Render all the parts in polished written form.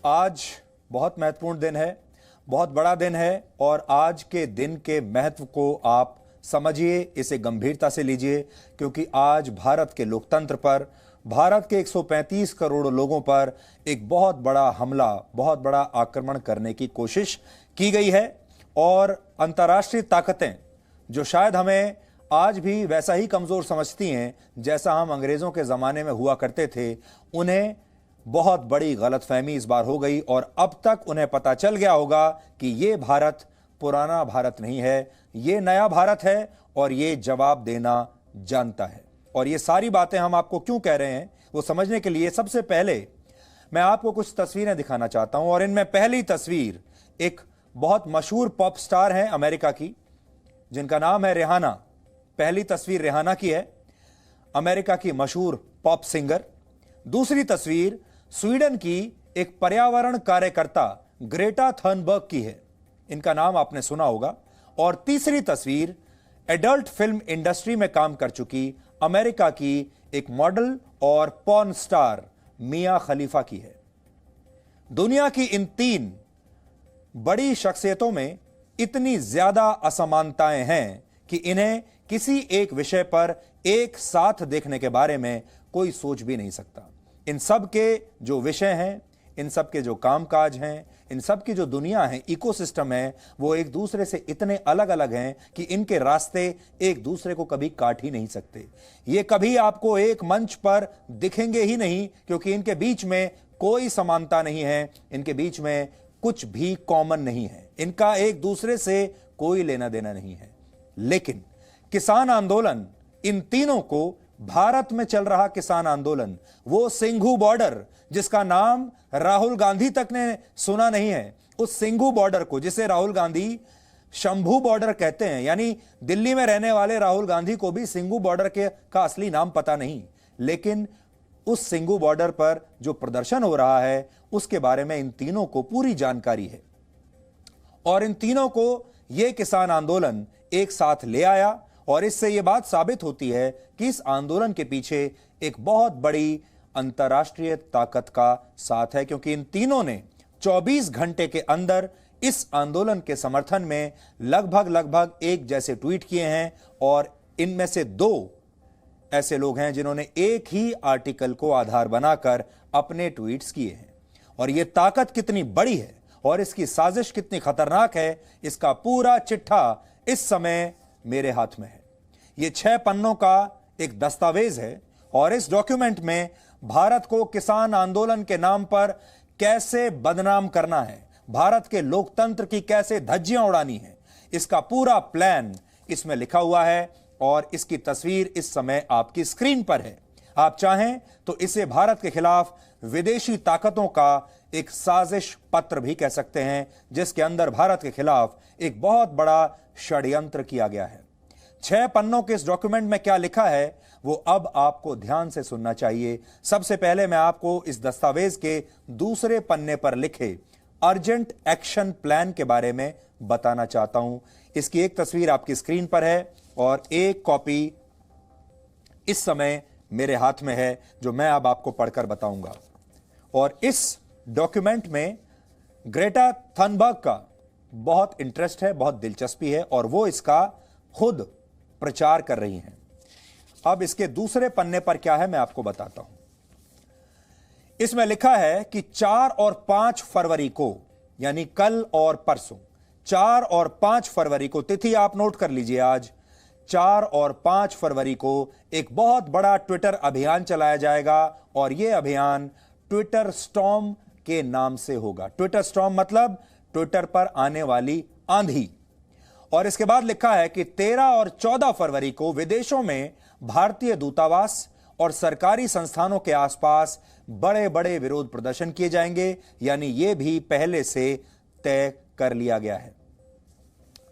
आज बहुत महत्वपूर्ण दिन है, बहुत बड़ा दिन है और आज के दिन के महत्व को आप समझिए, इसे गंभीरता से लीजिए, क्योंकि आज भारत के लोकतंत्र पर, भारत के 135 करोड़ लोगों पर एक बहुत बड़ा हमला, बहुत बड़ा आक्रमण करने की कोशिश की गई है। और अंतर्राष्ट्रीय ताकतें जो शायद हमें आज भी वैसा ही कमजोर समझती हैं जैसा हम अंग्रेजों के जमाने में हुआ करते थे, उन्हें बहुत बड़ी गलतफहमी इस बार हो गई और अब तक उन्हें पता चल गया होगा कि ये भारत पुराना भारत नहीं है, ये नया भारत है और ये जवाब देना जानता है। और ये सारी बातें हम आपको क्यों कह रहे हैं वो समझने के लिए सबसे पहले मैं आपको कुछ तस्वीरें दिखाना चाहता हूं। और इनमें पहली तस्वीर एक बहुत मशहूर पॉप स्टार हैं अमेरिका की, जिनका नाम है रिहाना। पहली तस्वीर रिहाना की है, अमेरिका की मशहूर पॉप सिंगर। दूसरी तस्वीर स्वीडन की एक पर्यावरण कार्यकर्ता ग्रेटा थर्नबर्ग की है, इनका नाम आपने सुना होगा। और तीसरी तस्वीर एडल्ट फिल्म इंडस्ट्री में काम कर चुकी अमेरिका की एक मॉडल और पॉर्न स्टार मिया खलीफा की है। दुनिया की इन तीन बड़ी शख्सियतों में इतनी ज्यादा असमानताएं हैं कि इन्हें किसी एक विषय पर एक साथ देखने के बारे में कोई सोच भी नहीं सकता। इन सब के जो विषय हैं, इन सब के जो कामकाज हैं, इन सब की जो दुनिया है, इकोसिस्टम है, वो एक दूसरे से इतने अलग अलग हैं कि इनके रास्ते एक दूसरे को कभी काट ही नहीं सकते। ये कभी आपको एक मंच पर दिखेंगे ही नहीं, क्योंकि इनके बीच में कोई समानता नहीं है, इनके बीच में कुछ भी कॉमन नहीं है, इनका एक दूसरे से कोई लेना देना नहीं है। लेकिन किसान आंदोलन, इन तीनों को, भारत में चल रहा किसान आंदोलन, वो सिंघू बॉर्डर जिसका नाम राहुल गांधी तक ने सुना नहीं है, उस सिंघू बॉर्डर को, जिसे राहुल गांधी शंभू बॉर्डर कहते हैं, यानी दिल्ली में रहने वाले राहुल गांधी को भी सिंघू बॉर्डर का असली नाम पता नहीं, लेकिन उस सिंघू बॉर्डर पर जो प्रदर्शन हो रहा है उसके बारे में इन तीनों को पूरी जानकारी है। और इन तीनों को यह किसान आंदोलन एक साथ ले आया और इससे यह बात साबित होती है कि इस आंदोलन के पीछे एक बहुत बड़ी अंतर्राष्ट्रीय ताकत का साथ है, क्योंकि इन तीनों ने 24 घंटे के अंदर इस आंदोलन के समर्थन में लगभग एक जैसे ट्वीट किए हैं। और इनमें से दो ऐसे लोग हैं जिन्होंने एक ही आर्टिकल को आधार बनाकर अपने ट्वीट्स किए हैं। और यह ताकत कितनी बड़ी है और इसकी साजिश कितनी खतरनाक है, इसका पूरा चिट्ठा इस समय मेरे हाथ में है। यह 6 पन्नों का एक दस्तावेज है और इस डॉक्यूमेंट में भारत को किसान आंदोलन के नाम पर कैसे बदनाम करना है, भारत के लोकतंत्र की कैसे धज्जियां उड़ानी है, इसका पूरा प्लान इसमें लिखा हुआ है। और इसकी तस्वीर इस समय आपकी स्क्रीन पर है। आप चाहें तो इसे भारत के खिलाफ विदेशी ताकतों का एक साजिश पत्र भी कह सकते हैं, जिसके अंदर भारत के खिलाफ एक बहुत बड़ा षड्यंत्र किया गया है। 6 पन्नों के इस डॉक्यूमेंट में क्या लिखा है वो अब आपको ध्यान से सुनना चाहिए। सबसे पहले मैं आपको इस दस्तावेज के दूसरे पन्ने पर लिखे अर्जेंट एक्शन प्लान के बारे में बताना चाहता हूं। इसकी एक तस्वीर आपकी स्क्रीन पर है और एक कॉपी इस समय मेरे हाथ में है, जो मैं अब आपको पढ़कर बताऊंगा। और इस डॉक्यूमेंट में ग्रेटा थनबर्ग का बहुत इंटरेस्ट है, बहुत दिलचस्पी है और वो इसका खुद प्रचार कर रही हैं। अब इसके दूसरे पन्ने पर क्या है मैं आपको बताता हूं। इसमें लिखा है कि 4 और 5 फरवरी को, यानी कल और परसों, 4 और 5 फरवरी को, तिथि आप नोट कर लीजिए, आज 4 और 5 फरवरी को एक बहुत बड़ा ट्विटर अभियान चलाया जाएगा और यह अभियान ट्विटर स्टॉर्म के नाम से होगा। ट्विटर स्टॉर्म मतलब ट्विटर पर आने वाली आंधी। और इसके बाद लिखा है कि 13 और 14 फरवरी को विदेशों में भारतीय दूतावास और सरकारी संस्थानों के आसपास बड़े बड़े विरोध प्रदर्शन किए जाएंगे, यानी यह भी पहले से तय कर लिया गया है।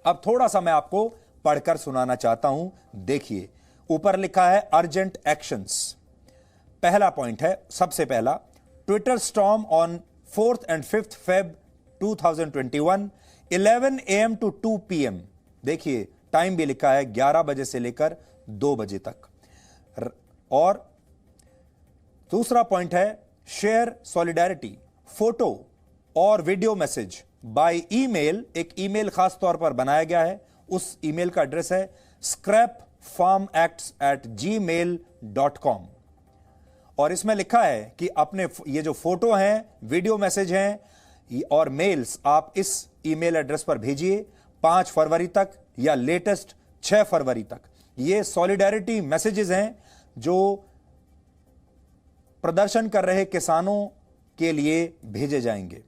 अब थोड़ा सा मैं आपको पढ़कर सुनाना चाहता हूं, देखिए। ऊपर लिखा है अर्जेंट एक्शंस। पहला पॉइंट है, सबसे पहला, Twitter storm on 4th and 5th Feb 2021 11 AM to 2 PM। देखिए टाइम भी लिखा है, 11 बजे से लेकर 2 बजे तक। और दूसरा पॉइंट है शेयर सॉलिडारिटी, फोटो और वीडियो मैसेज बाय ईमेल, एक ईमेल खास तौर पर बनाया गया है, उस ईमेल का एड्रेस है scrapfarmacts@gmail.com। और इसमें लिखा है कि अपने ये जो फोटो हैं, वीडियो मैसेज हैं और मेल्स आप इस ईमेल एड्रेस पर भेजिए 5 फरवरी तक या लेटेस्ट 6 फरवरी तक। ये सॉलिडेरिटी मैसेजेस हैं जो प्रदर्शन कर रहे किसानों के लिए भेजे जाएंगे।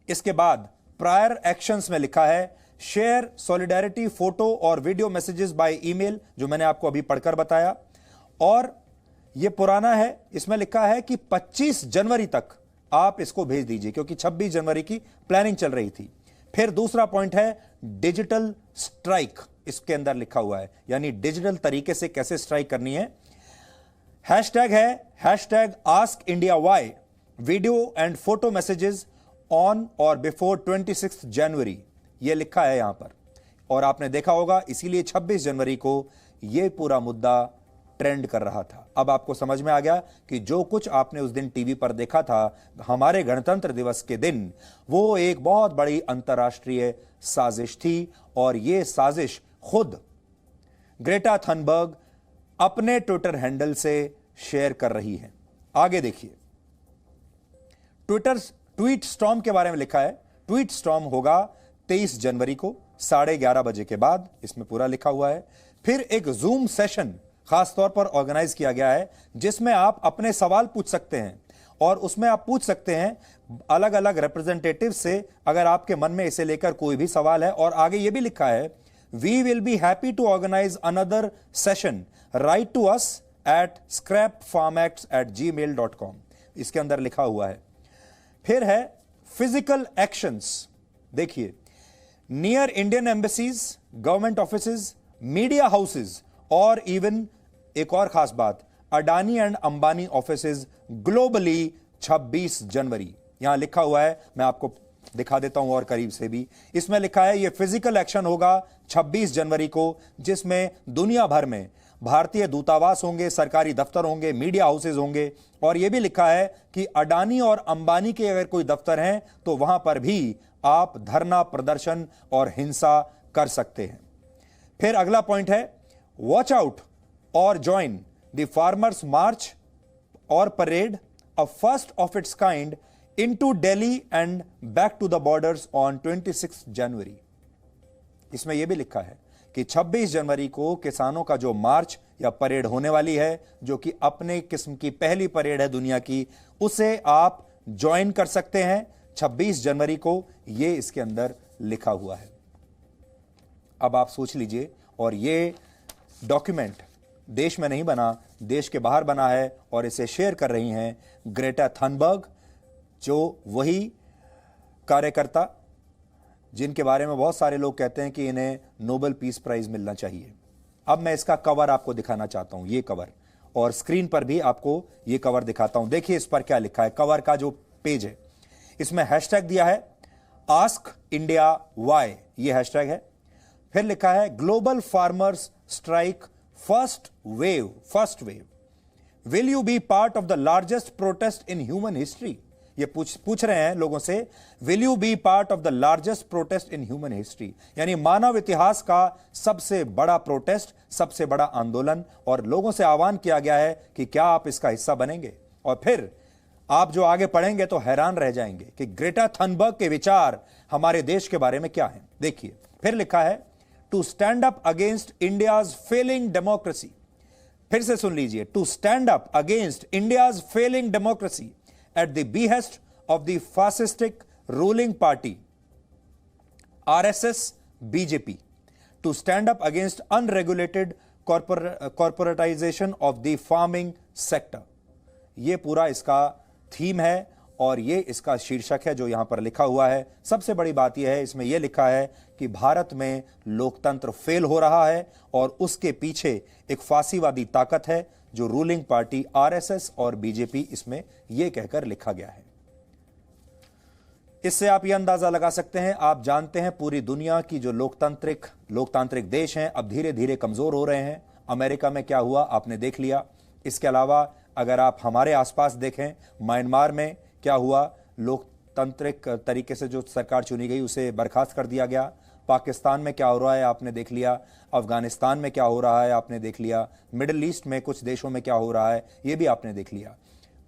इसके बाद प्रायर एक्शंस में लिखा है शेयर सॉलिडेरिटी फोटो और वीडियो मैसेजेस बाय ईमेल, जो मैंने आपको अभी पढ़कर बताया। और यह पुराना है, इसमें लिखा है कि 25 जनवरी तक आप इसको भेज दीजिए, क्योंकि 26 जनवरी की प्लानिंग चल रही थी। फिर दूसरा पॉइंट है डिजिटल स्ट्राइक, इसके अंदर लिखा हुआ है, यानी डिजिटल तरीके से कैसे स्ट्राइक करनी है। हैशटैग है #AskIndiaWhy, video and photo messages on और बिफोर 26 जनवरी, यह लिखा है यहां पर। और आपने देखा होगा, इसीलिए 26 जनवरी को यह पूरा मुद्दा ट्रेंड कर रहा था। अब आपको समझ में आ गया कि जो कुछ आपने उस दिन टीवी पर देखा था हमारे गणतंत्र दिवस के दिन, वो एक बहुत बड़ी अंतर्राष्ट्रीय साजिश थी। और यह साजिश खुद ग्रेटा थनबर्ग अपने ट्विटर हैंडल से शेयर कर रही है। आगे देखिए, ट्वीट स्टॉर्म के बारे में लिखा है। ट्वीट स्टॉर्म होगा 23 जनवरी को 11:30 बजे के बाद, इसमें पूरा लिखा हुआ है। फिर एक जूम सेशन खास तौर पर ऑर्गेनाइज किया गया है, जिसमें आप अपने सवाल पूछ सकते हैं। और उसमें आप पूछ सकते हैं अलग अलग रिप्रेजेंटेटिव से, अगर आपके मन में इसे लेकर कोई भी सवाल है। और आगे यह भी लिखा है, we will be happy to organise another session, write to us at scrapfarmacts@gmail.com, इसके अंदर लिखा हुआ है। फिर है फिजिकल एक्शंस, देखिए, near Indian embassies, government offices, media houses और इवन एक और खास बात, Adani and Ambani offices globally 26 जनवरी, यहां लिखा हुआ है। मैं आपको दिखा देता हूं और करीब से भी। इसमें लिखा है यह फिजिकल एक्शन होगा 26 जनवरी को, जिसमें दुनिया भर में भारतीय दूतावास होंगे, सरकारी दफ्तर होंगे, मीडिया हाउसेज होंगे। और यह भी लिखा है कि अडानी और अंबानी के अगर कोई दफ्तर हैं तो वहां पर भी आप धरना प्रदर्शन और हिंसा कर सकते हैं। फिर अगला पॉइंट है, वॉच आउट और ज्वाइन द फार्मर्स मार्च और parade, a first of its kind into Delhi and back to the borders on 26 जनवरी। इसमें यह भी लिखा है कि 26 जनवरी को किसानों का जो मार्च या परेड होने वाली है, जो कि अपने किस्म की पहली परेड है दुनिया की, उसे आप ज्वाइन कर सकते हैं 26 जनवरी को, यह इसके अंदर लिखा हुआ है। अब आप सोच लीजिए, और यह डॉक्यूमेंट देश में नहीं बना, देश के बाहर बना है, और इसे शेयर कर रही हैं ग्रेटा थनबर्ग, जो वही कार्यकर्ता जिनके बारे में बहुत सारे लोग कहते हैं कि इन्हें नोबेल पीस प्राइज मिलना चाहिए। अब मैं इसका कवर आपको दिखाना चाहता हूं, ये कवर, और स्क्रीन पर भी आपको ये कवर दिखाता हूं। देखिए इस पर क्या लिखा है। कवर का जो पेज है, इसमें हैशटैग दिया है आस्क इंडिया वाई, ये हैशटैग है। फिर लिखा है global farmers strike first wave, will you be part of the largest protest in human history. ये पूछ रहे हैं लोगों से, will you be part of the largest protest in human history, यानी मानव इतिहास का सबसे बड़ा प्रोटेस्ट, सबसे बड़ा आंदोलन। और लोगों से आह्वान किया गया है कि क्या आप इसका हिस्सा बनेंगे। और फिर आप जो आगे पढ़ेंगे तो हैरान रह जाएंगे कि ग्रेटा थनबर्ग के विचार हमारे देश के बारे में क्या है। देखिए, फिर लिखा है to stand up against India's failing democracy. फिर से सुन लीजिए, to stand up against India's failing democracy at the behest of the fascistic ruling party RSS BJP, to stand up against unregulated corporatization of the farming sector। ये पूरा इसका theme है और ये इसका शीर्षक है जो यहां पर लिखा हुआ है। सबसे बड़ी बात यह है, इसमें यह लिखा है कि भारत में लोकतंत्र फेल हो रहा है और उसके पीछे एक फासीवादी ताकत है जो रूलिंग पार्टी आरएसएस और बीजेपी, इसमें यह कहकर लिखा गया है। इससे आप यह अंदाजा लगा सकते हैं, आप जानते हैं पूरी दुनिया की जो लोकतांत्रिक देश हैं अब धीरे धीरे कमजोर हो रहे हैं। अमेरिका में क्या हुआ आपने देख लिया। इसके अलावा अगर आप हमारे आसपास देखें, म्यांमार में क्या हुआ, लोकतांत्रिक तरीके से जो सरकार चुनी गई उसे बर्खास्त कर दिया गया। पाकिस्तान में क्या हो रहा है आपने देख लिया, अफगानिस्तान में क्या हो रहा है आपने देख लिया, मिडिल ईस्ट में कुछ देशों में क्या हो रहा है ये भी आपने देख लिया।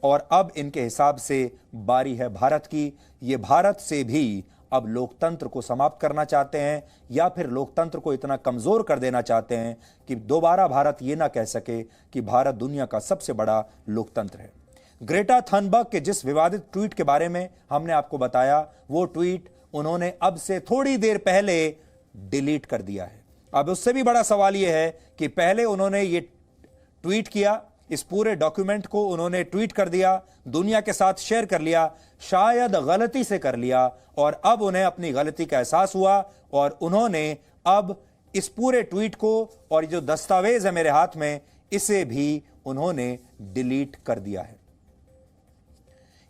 और अब इनके हिसाब से बारी है भारत की। ये भारत से भी अब लोकतंत्र को समाप्त करना चाहते हैं या फिर लोकतंत्र को इतना कमजोर कर देना चाहते हैं कि दोबारा भारत ये ना कह सके कि भारत दुनिया का सबसे बड़ा लोकतंत्र है। ग्रेटा थनबर्ग के जिस विवादित ट्वीट के बारे में हमने आपको बताया, वो ट्वीट उन्होंने अब से थोड़ी देर पहले डिलीट कर दिया है। अब उससे भी बड़ा सवाल यह है कि पहले उन्होंने ये ट्वीट किया, इस पूरे डॉक्यूमेंट को उन्होंने ट्वीट कर दिया, दुनिया के साथ शेयर कर लिया, शायद गलती से कर लिया, और अब उन्हें अपनी गलती का एहसास हुआ और उन्होंने अब इस पूरे ट्वीट को और जो दस्तावेज है मेरे हाथ में इसे भी उन्होंने डिलीट कर दिया है,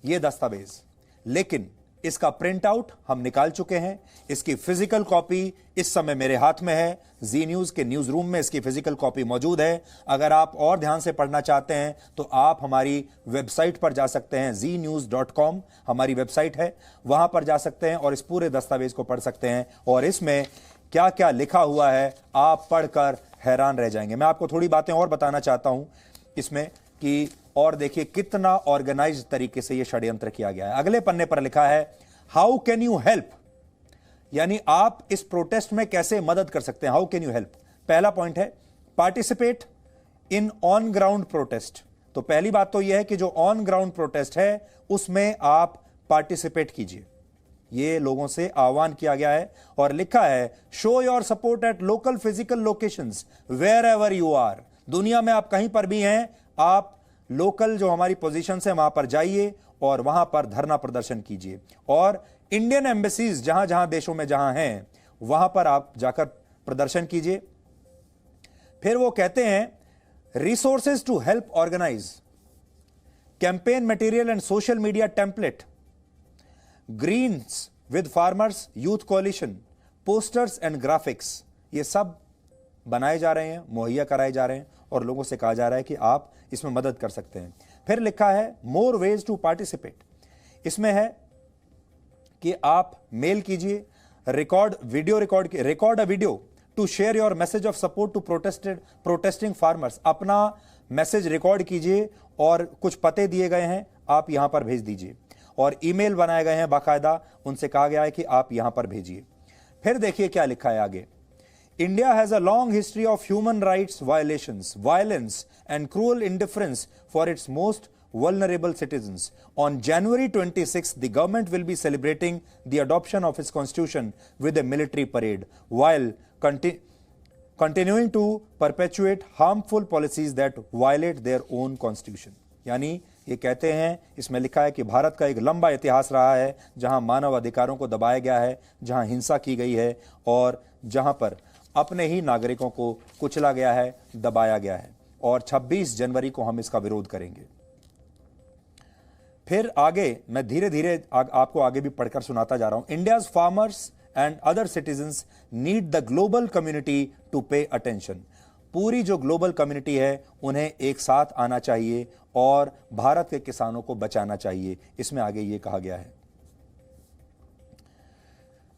यह दस्तावेज। लेकिन इसका प्रिंट आउट हम निकाल चुके हैं, इसकी फिजिकल कॉपी इस समय मेरे हाथ में है। जी न्यूज के न्यूज रूम में इसकी फिजिकल कॉपी मौजूद है। अगर आप और ध्यान से पढ़ना चाहते हैं तो आप हमारी वेबसाइट पर जा सकते हैं, znews.com हमारी वेबसाइट है, वहां पर जा सकते हैं और इस पूरे दस्तावेज को पढ़ सकते हैं। और इसमें क्या क्या लिखा हुआ है आप पढ़कर हैरान रह जाएंगे। मैं आपको थोड़ी बातें और बताना चाहता हूं इसमें कि और देखिए कितना ऑर्गेनाइज्ड तरीके से यह षड्यंत्र किया गया है। अगले पन्ने पर लिखा है हाउ कैन यू हेल्प, यानी आप इस प्रोटेस्ट में कैसे मदद कर सकते हैं। हाउ कैन यू हेल्प, पहला पॉइंट है participate in on ground protest. तो पहली बात तो यह है कि जो ऑन ग्राउंड प्रोटेस्ट है उसमें आप पार्टिसिपेट कीजिए, यह लोगों से आह्वान किया गया है। और लिखा है show your support at local physical locations wherever you are. दुनिया में आप कहीं पर भी हैं, आप लोकल जो हमारी पोजीशन है वहां पर जाइए और वहां पर धरना प्रदर्शन कीजिए। और इंडियन एम्बेसीज जहां जहां देशों में जहां हैं वहां पर आप जाकर प्रदर्शन कीजिए। फिर वो कहते हैं resources to help organise, campaign material and social media template, greens with farmers youth coalition, posters and graphics, ये सब बनाए जा रहे हैं, मुहैया कराए जा रहे हैं और लोगों से कहा जा रहा है कि आप इसमें मदद कर सकते हैं। फिर लिखा है मोर वेज टू पार्टिसिपेट, इसमें है कि आप मेल कीजिए, record a video to share your message of support to protesting farmers. अपना मैसेज रिकॉर्ड कीजिए और कुछ पते दिए गए हैं आप यहां पर भेज दीजिए, और ईमेल बनाए गए हैं बाकायदा, उनसे कहा गया है कि आप यहां पर भेजिए। फिर देखिए क्या लिखा है आगे, India has a long history of human rights violations, violence and cruel indifference for its most vulnerable citizens. On January 26th, the government will be celebrating the adoption of its constitution with a military parade, while continuing to perpetuate harmful policies that violate their own constitution. यानी ये कहते हैं, इसमें लिखा है कि भारत का एक लंबा इतिहास रहा है जहां मानव अधिकारों को दबाया गया है, जहां हिंसा की गई है और जहां पर अपने ही नागरिकों को कुचला गया है, दबाया गया है, और 26 जनवरी को हम इसका विरोध करेंगे। फिर आगे मैं धीरे धीरे आपको आगे भी पढ़कर सुनाता जा रहा हूं। India's farmers and other citizens need the global community to pay attention. पूरी जो ग्लोबल कम्युनिटी है उन्हें एक साथ आना चाहिए और भारत के किसानों को बचाना चाहिए, इसमें आगे ये कहा गया है।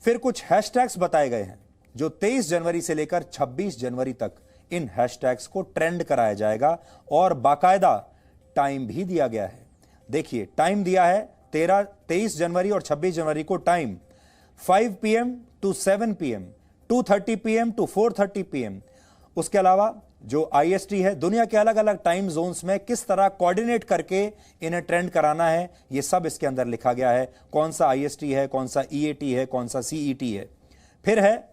फिर कुछ हैशटैग्स बताए गए हैं जो 23 जनवरी से लेकर 26 जनवरी तक इन हैशटैग्स को ट्रेंड कराया जाएगा और बाकायदा टाइम भी दिया गया है। देखिए टाइम दिया है 23 जनवरी और 26 जनवरी को time 5 PM to 7 PM, 2:30 PM to 4:30 PM। उसके अलावा जो IST है, दुनिया के अलग अलग टाइम जोन्स में किस तरह कोऑर्डिनेट करके इन्हें ट्रेंड कराना है, यह सब इसके अंदर लिखा गया है। कौन सा IST है, कौन सा EAT है, कौन सा CET है। फिर है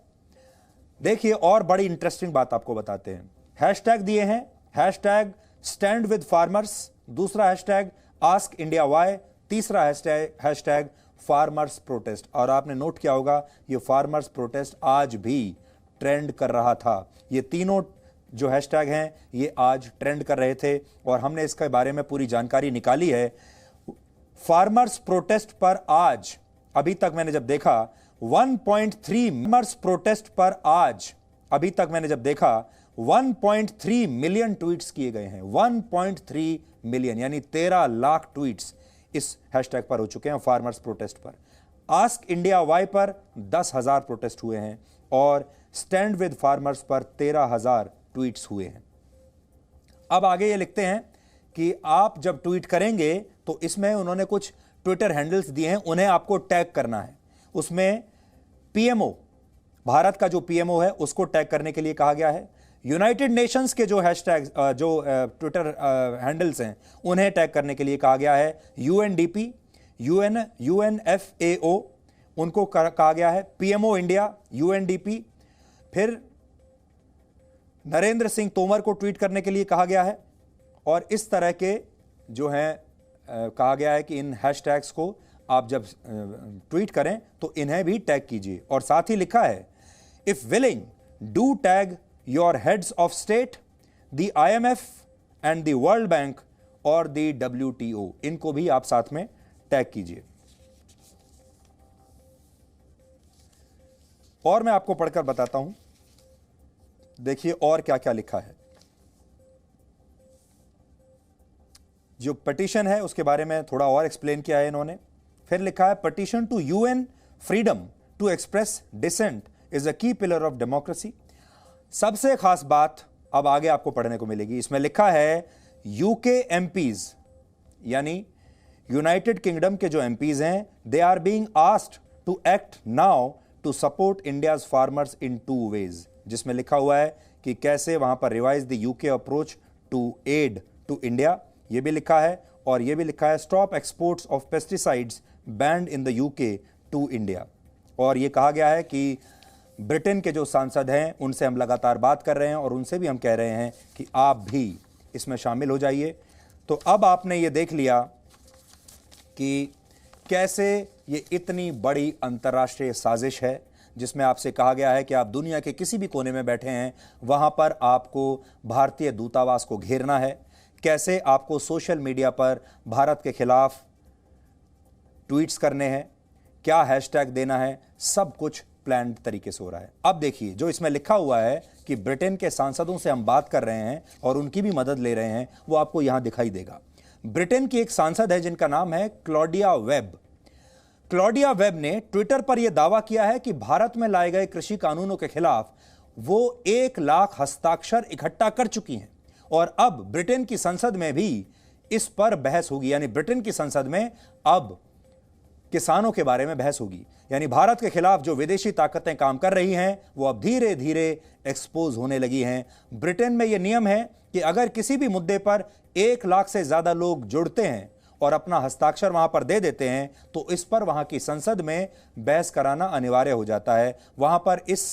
देखिए और बड़ी इंटरेस्टिंग बात आपको बताते हैं, हैशटैग दिए हैं, हैशटैग स्टैंड विद फार्मर्स, दूसरा हैशटैग आस्क इंडिया वाई, तीसरा हैशटैग फार्मर्स प्रोटेस्ट। और आपने नोट किया होगा ये फार्मर्स प्रोटेस्ट आज भी ट्रेंड कर रहा था। ये तीनों जो हैशटैग हैं ये आज ट्रेंड कर रहे थे और हमने इसके बारे में पूरी जानकारी निकाली है। फार्मर्स प्रोटेस्ट पर आज अभी तक मैंने जब देखा 1.3 फार्मर्स प्रोटेस्ट पर आज अभी तक मैंने जब देखा 1.3 मिलियन ट्वीट्स किए गए हैं। 1.3 मिलियन यानी 13 लाख ट्वीट्स इस हैशटैग पर हो चुके हैं, फार्मर्स प्रोटेस्ट पर। आस्क इंडिया वाई पर 10,000 प्रोटेस्ट हुए हैं और स्टैंड विद फार्मर्स पर 13,000 ट्वीट्स हुए हैं। अब आगे ये लिखते हैं कि आप जब ट्वीट करेंगे तो इसमें उन्होंने कुछ ट्विटर हैंडल्स दिए हैं, उन्हें आपको टैग करना है। उसमें पीएमओ, भारत का जो पीएमओ है उसको टैग करने के लिए कहा गया है। यूनाइटेड नेशंस के जो हैशटैग जो ट्विटर हैंडल्स हैं उन्हें टैग करने के लिए कहा गया है। यूएनडीपी, यूएनएफएओ उनको कहा गया है। पीएमओ इंडिया, यूएनडीपी, फिर नरेंद्र सिंह तोमर को ट्वीट करने के लिए कहा गया है। और इस तरह के जो हैं कहा गया है कि इन हैशटैग्स को आप जब ट्वीट करें तो इन्हें भी टैग कीजिए। और साथ ही लिखा है, if willing do tag your heads of state, the IMF and the world bank और द WTO, इनको भी आप साथ में टैग कीजिए। और मैं आपको पढ़कर बताता हूं, देखिए और क्या क्या लिखा है। जो पिटीशन है उसके बारे में थोड़ा और एक्सप्लेन किया है इन्होंने। फिर लिखा है, petition to UN freedom to express dissent is a key pillar of democracy. सबसे खास बात अब आगे आपको पढ़ने को मिलेगी। इसमें लिखा है, UK MPs यानी यूनाइटेड किंगडम के जो MPs हैं, they are being asked to act now to support India's farmers in 2 ways, जिसमें लिखा हुआ है कि कैसे वहां पर revise the UK approach to aid to India, यह भी लिखा है। और यह भी लिखा है, stop exports of pesticides banned in the UK to India. और यह कहा गया है कि ब्रिटेन के जो सांसद हैं उनसे हम लगातार बात कर रहे हैं और उनसे भी हम कह रहे हैं कि आप भी इसमें शामिल हो जाइए। तो अब आपने ये देख लिया कि कैसे ये इतनी बड़ी अंतर्राष्ट्रीय साजिश है, जिसमें आपसे कहा गया है कि आप दुनिया के किसी भी कोने में बैठे हैं वहां पर आपको भारतीय दूतावास को घेरना है। कैसे आपको सोशल मीडिया पर भारत के खिलाफ ट्वीट्स करने हैं, क्या हैशटैग देना है, सब कुछ प्लान्ड तरीके से हो रहा है। अब देखिए, जो इसमें लिखा हुआ है कि ब्रिटेन के सांसदों से हम बात कर रहे हैं और उनकी भी मदद ले रहे हैं, वो आपको यहां दिखाई देगा। ब्रिटेन की एक सांसद है जिनका नाम है क्लॉडिया वेब। क्लॉडिया वेब ने ट्विटर पर यह दावा किया है कि भारत में लाए गए कृषि कानूनों के खिलाफ वो 1 लाख हस्ताक्षर इकट्ठा कर चुकी हैं और अब ब्रिटेन की संसद में भी इस पर बहस होगी। यानी ब्रिटेन की संसद में अब किसानों के बारे में बहस होगी। यानी भारत के खिलाफ जो विदेशी ताकतें काम कर रही हैं वो अब धीरे धीरे एक्सपोज होने लगी हैं। ब्रिटेन में यह नियम है कि अगर किसी भी मुद्दे पर 1 लाख से ज्यादा लोग जुड़ते हैं और अपना हस्ताक्षर वहां पर दे देते हैं तो इस पर वहां की संसद में बहस कराना अनिवार्य हो जाता है। वहां पर इस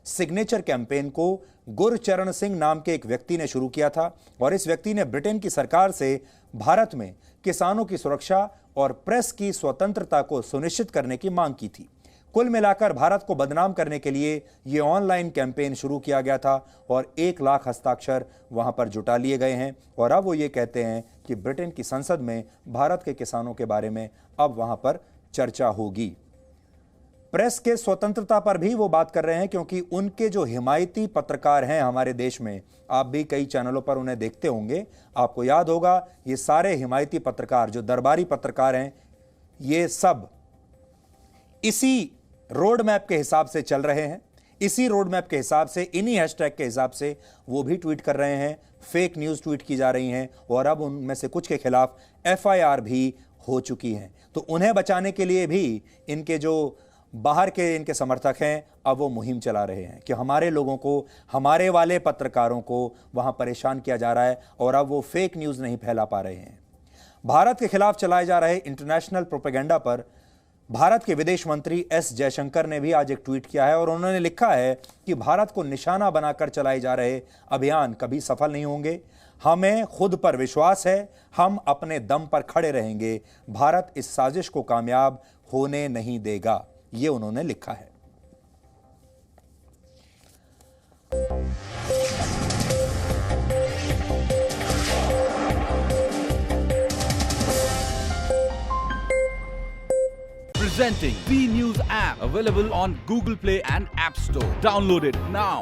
सिग्नेचर कैंपेन को गुरचरण सिंह नाम के एक व्यक्ति ने शुरू किया था और इस व्यक्ति ने ब्रिटेन की सरकार से भारत में किसानों की सुरक्षा और प्रेस की स्वतंत्रता को सुनिश्चित करने की मांग की थी। कुल मिलाकर भारत को बदनाम करने के लिए यह ऑनलाइन कैंपेन शुरू किया गया था और 1 लाख हस्ताक्षर वहां पर जुटा लिए गए हैं और अब वो ये कहते हैं कि ब्रिटेन की संसद में भारत के किसानों के बारे में अब वहां पर चर्चा होगी। प्रेस के स्वतंत्रता पर भी वो बात कर रहे हैं क्योंकि उनके जो हिमायती पत्रकार हैं हमारे देश में, आप भी कई चैनलों पर उन्हें देखते होंगे, आपको याद होगा ये सारे हिमायती पत्रकार जो दरबारी पत्रकार हैं ये सब इसी रोड मैप के हिसाब से चल रहे हैं। इसी रोड मैप के हिसाब से, इन्हीं हैशटैग के हिसाब से वो भी ट्वीट कर रहे हैं। फेक न्यूज़ ट्वीट की जा रही हैं और अब उनमें से कुछ के खिलाफ FIR भी हो चुकी हैं। तो उन्हें बचाने के लिए भी इनके जो बाहर के इनके समर्थक हैं अब वो मुहिम चला रहे हैं कि हमारे लोगों को, हमारे वाले पत्रकारों को वहां परेशान किया जा रहा है और अब वो फेक न्यूज़ नहीं फैला पा रहे हैं। भारत के खिलाफ चलाए जा रहे इंटरनेशनल प्रोपेगेंडा पर भारत के विदेश मंत्री S जयशंकर ने भी आज एक ट्वीट किया है और उन्होंने लिखा है कि भारत को निशाना बनाकर चलाए जा रहे अभियान कभी सफल नहीं होंगे। हमें खुद पर विश्वास है, हम अपने दम पर खड़े रहेंगे, भारत इस साजिश को कामयाब होने नहीं देगा, ये उन्होंने लिखा है। Presenting V News app, available on Google Play and App Store. Download it now.